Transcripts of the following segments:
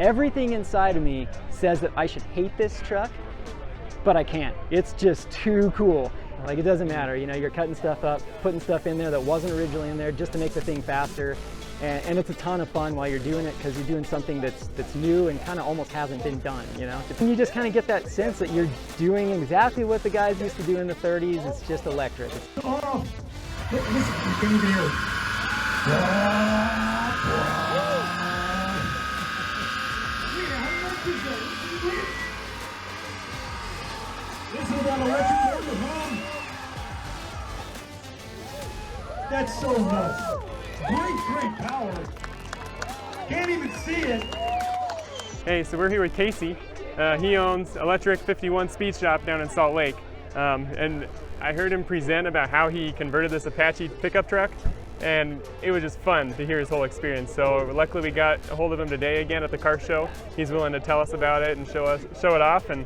everything inside of me says that I should hate this truck, but I can't. It's just too cool. Like, it doesn't matter, you know, you're cutting stuff up, putting stuff in there that wasn't originally in there just to make the thing faster. And it's a ton of fun while you're doing it, because you're doing something that's new and kind of almost hasn't been done, you know? And you just kind of get that sense that you're doing exactly what the guys used to do in the 30s. It's just electric. Oh, listen, you can't even hear it. Listen to that electric motor, huh? That's so nuts. Great power. Can't even see it. Hey, so we're here with Casey. He owns Electric 51 Speed Shop down in Salt Lake. And I heard him present about how he converted this Apache pickup truck, and it was just fun to hear his whole experience. So luckily we got a hold of him today again at the car show. He's willing to tell us about it and show it off and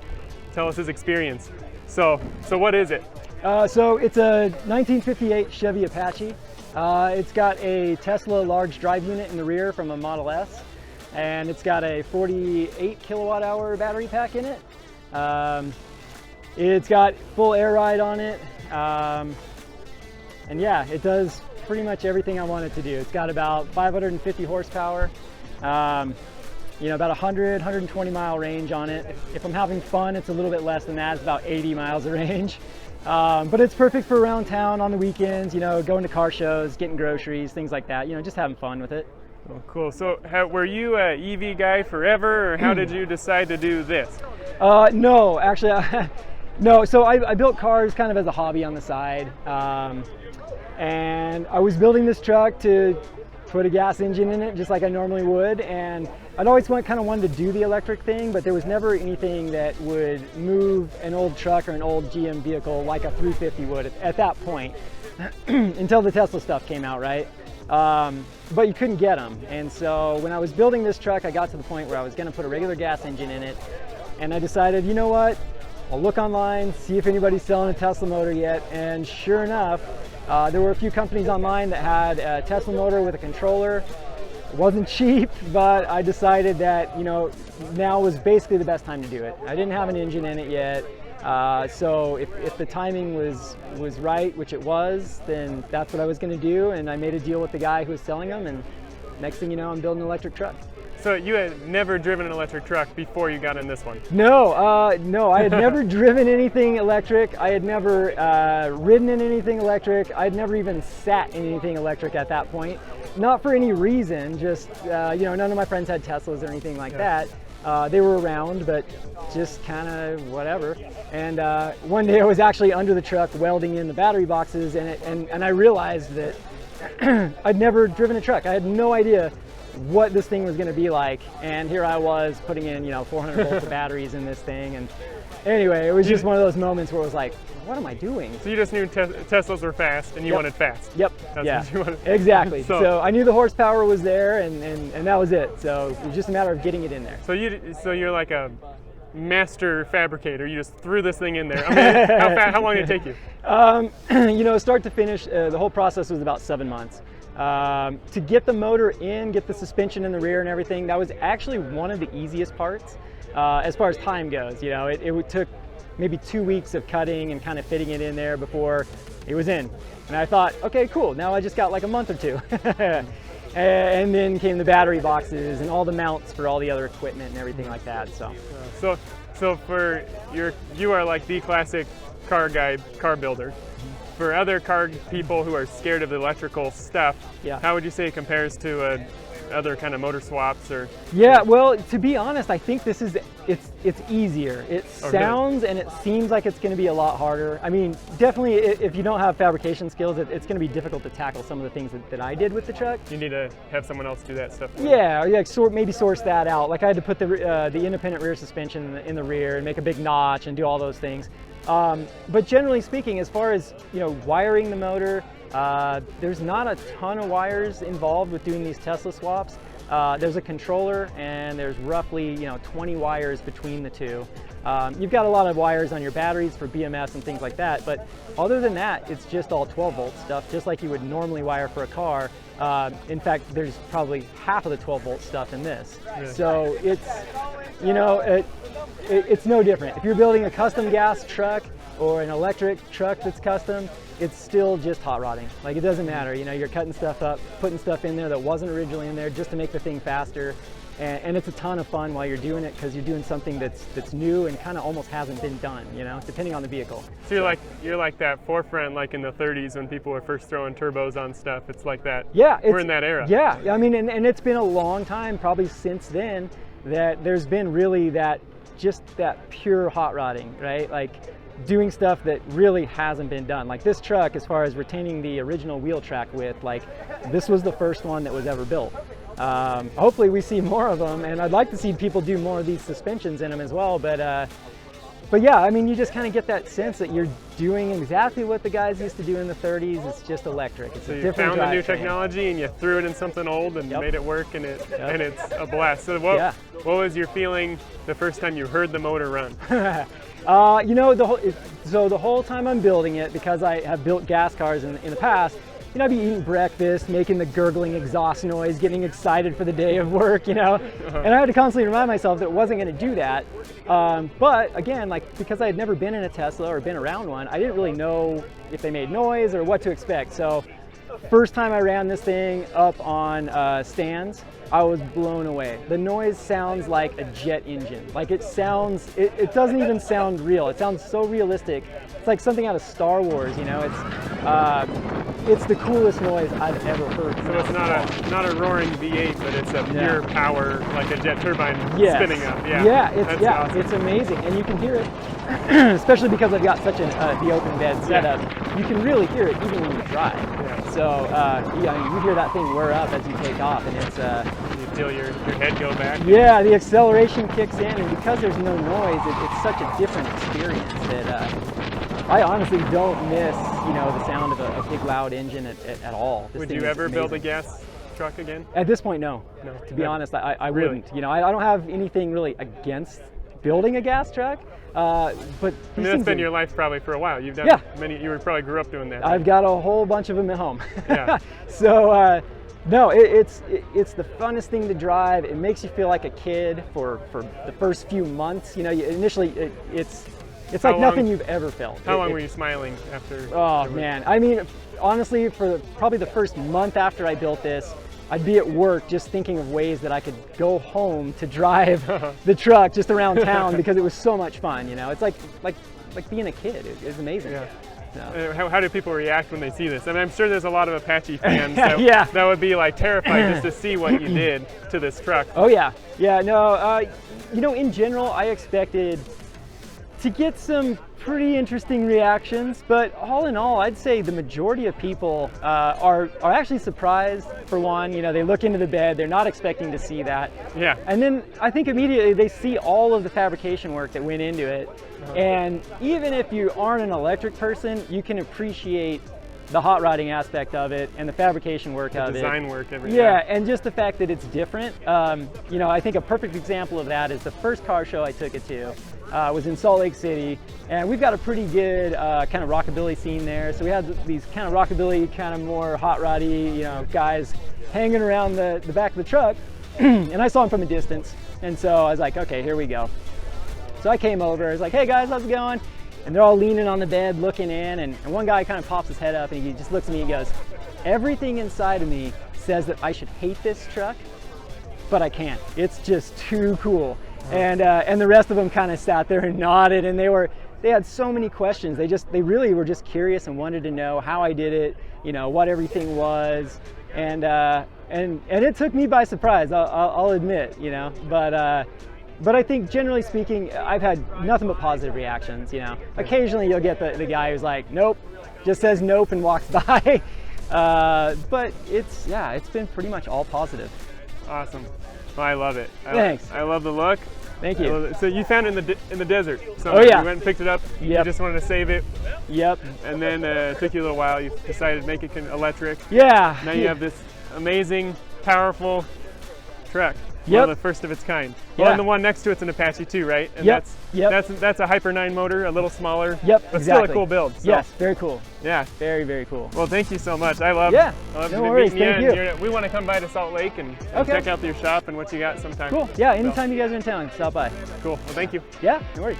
tell us his experience. So what is it? So it's a 1958 Chevy Apache. It's got a Tesla large drive unit in the rear from a Model S, and it's got a 48 kilowatt hour battery pack in it. It's got full air ride on it, and yeah, it does pretty much everything I want it to do. It's got about 550 horsepower, you know, about 120 mile range on it. If I'm having fun, it's a little bit less than that. It's about 80 miles of range. But it's perfect for around town on the weekends, you know, going to car shows, getting groceries, things like that, you know, just having fun with it. Oh, cool. So were you an EV guy forever, or how did you decide to do this? No, actually, no. So I built cars kind of as a hobby on the side. And I was building this truck to put a gas engine in it just like I normally would, and I'd always kind of wanted to do the electric thing, but there was never anything that would move an old truck or an old GM vehicle like a 350 would at that point until the Tesla stuff came out, right? But you couldn't get them, and so when I was building this truck, I got to the point where I was going to put a regular gas engine in it, and I decided, you know what, I'll look online, see if anybody's selling a Tesla motor yet, and sure enough, there were a few companies online that had a Tesla motor with a controller. It wasn't cheap, but I decided that, you know, now was basically the best time to do it. I didn't have an engine in it yet, so if the timing was right, which it was, then that's what I was going to do, and I made a deal with the guy who was selling them, and next thing you know, I'm building an electric truck. So you had never driven an electric truck before you got in this one? No, no, I had never driven anything electric. I had never ridden in anything electric. I had never even sat in anything electric at that point. Not for any reason, just, you know, none of my friends had Teslas or anything like that. They were around, but just kind of whatever. And one day I was actually under the truck welding in the battery boxes, and I realized that I'd never driven a truck. I had no idea what this thing was going to be like, and here I was putting in, you know, 400 volts of batteries in this thing, and anyway, it was just one of those moments where it was like, what am I doing? So you just knew Teslas were fast, and you wanted fast. Yep. That's yeah. what you wanted. Exactly. So I knew the horsepower was there, and that was it. So it was just a matter of getting it in there. So you're like a master fabricator. You just threw this thing in there. I mean, how long did it take you? You know, start to finish, the whole process was about 7 months. To get the motor in, get the suspension in the rear and everything, that was actually one of the easiest parts as far as time goes. You know, it took maybe 2 weeks of cutting and kind of fitting it in there before it was in. And I thought, okay, cool, now I just got like a month or two. And then came the battery boxes and all the mounts for all the other equipment and everything like that. So for you are like the classic car guy, car builder. For other car people who are scared of the electrical stuff, how would you say it compares to other kind of motor swaps or? Yeah, well, to be honest, I think this is, it's easier. It sounds and it seems like it's going to be a lot harder. I mean, definitely if you don't have fabrication skills, it's going to be difficult to tackle some of the things that I did with the truck. You need to have someone else do that stuff. Yeah, or maybe source that out. Like I had to put the independent rear suspension in the rear and make a big notch and do all those things. But generally speaking, as far as, you know, wiring the motor, there's not a ton of wires involved with doing these Tesla swaps. There's a controller, and there's roughly 20 wires between the two. You've got a lot of wires on your batteries for BMS and things like that, but other than that, it's just all 12-volt stuff, just like you would normally wire for a car. In fact, there's probably half of the 12-volt stuff in this. Really? So it's, it's no different. If you're building a custom gas truck or an electric truck that's custom, it's still just hot rodding. Like, it doesn't matter, you're cutting stuff up, putting stuff in there that wasn't originally in there just to make the thing faster. And it's a ton of fun while you're doing it, because you're doing something that's new and kind of almost hasn't been done, depending on the vehicle. So you're like that forefront, like in the 30s when people were first throwing turbos on stuff. It's like that. Yeah, we're in that era. Yeah, I mean, and it's been a long time, probably since then, that there's been really just that pure hot rodding, right? Like, doing stuff that really hasn't been done. Like this truck, as far as retaining the original wheel track width, like, this was the first one that was ever built. Hopefully we see more of them, and I'd like to see people do more of these suspensions in them as well, but yeah, I mean, you just kind of get that sense that you're doing exactly what the guys used to do in the 30s. It's just electric. It's a different found the new train. technology and you threw it in something old and made it work, and it's a blast. So what was your feeling the first time you heard the motor run? The whole time I'm building it, because I have built gas cars in the past, I'd be eating breakfast, making the gurgling exhaust noise, getting excited for the day of work, and I had to constantly remind myself that it wasn't going to do that. But again, because I had never been in a Tesla or been around one, I didn't really know if they made noise or what to expect. So first time I ran this thing up on stands, I was blown away. The noise sounds like a jet engine. Like, it doesn't even sound real. It sounds so realistic. It's like something out of Star Wars, It's the coolest noise I've ever heard. So it's not a roaring V8, but it's a pure power, like a jet turbine spinning up. Yeah, awesome. It's amazing, and you can hear it, especially because I've got such the open bed setup. You can really hear it even when you drive. Yeah. So you hear that thing whir up as you take off, and it's you feel your head go back. Yeah, the acceleration kicks in, and because there's no noise, it's such a different experience that I honestly don't miss, the sound of a big loud engine at all. Would you ever build a gas truck again? At this point, no. To be honest, I really wouldn't. I don't have anything really against building a gas truck, but that's been your life probably for a while. You've done many. You probably grew up doing that. I've got a whole bunch of them at home. Yeah. So no, it's the funnest thing to drive. It makes you feel like a kid for the first few months. Initially it's like nothing you've ever felt. How long were you smiling after? Oh man, I mean, honestly, for probably the first month after I built this, I'd be at work just thinking of ways that I could go home to drive the truck just around town, because it was so much fun. It's like being a kid. It's amazing. Yeah. So. How do people react when they see this? I mean, I'm sure there's a lot of Apache fans that would be like terrified just to see what you did to this truck. Oh yeah, no. In general, I expected to get some pretty interesting reactions, but all in all, I'd say the majority of people are actually surprised. For one, they look into the bed, they're not expecting to see that. Yeah. And then I think immediately they see all of the fabrication work that went into it. And even if you aren't an electric person, you can appreciate the hot rodding aspect of it and the fabrication work of it. Design work, everything. Yeah, and just the fact that it's different. I think a perfect example of that is the first car show I took it to. Was in Salt Lake City, and we've got a pretty good kind of rockabilly scene there. So we had these kind of rockabilly, kind of more hot roddy, guys hanging around the back of the truck, and I saw them from a distance, and so I was like, okay, here we go. So I came over, I was like, hey guys, how's it going? And they're all leaning on the bed, looking in, and one guy kind of pops his head up, and he just looks at me and goes, everything inside of me says that I should hate this truck, but I can't. It's just too cool. And the rest of them kind of sat there and nodded, and they had so many questions. They really were just curious and wanted to know how I did it, what everything was, and it took me by surprise. I'll admit, but I think generally speaking, I've had nothing but positive reactions. Occasionally you'll get the guy who's like, nope, just says nope and walks by, but it's been pretty much all positive. Awesome. Well, I love it. Thanks. I love the look. Thank you. So you found it in the desert. So oh yeah. You went and picked it up. Yep. You just wanted to save it. Yep. And then it took you a little while. You decided to make it electric. Yeah. Now you have this amazing, powerful truck. Yep. One of the first of its kind. Yeah. Well, and the one next to it's an Apache too, right? And Yep. that's a Hyper 9 motor, a little smaller. Yep, But exactly. still a cool build. So, Yes, very cool. Yeah. Very, very cool. Well, thank you so much. I love No worries, meeting thank you. you. And we want to come by to Salt Lake and Okay. check out your shop and what you got sometime. Cool. Yeah, anytime you guys are in town, stop by. Cool. Well, thank you. Yeah, no worries.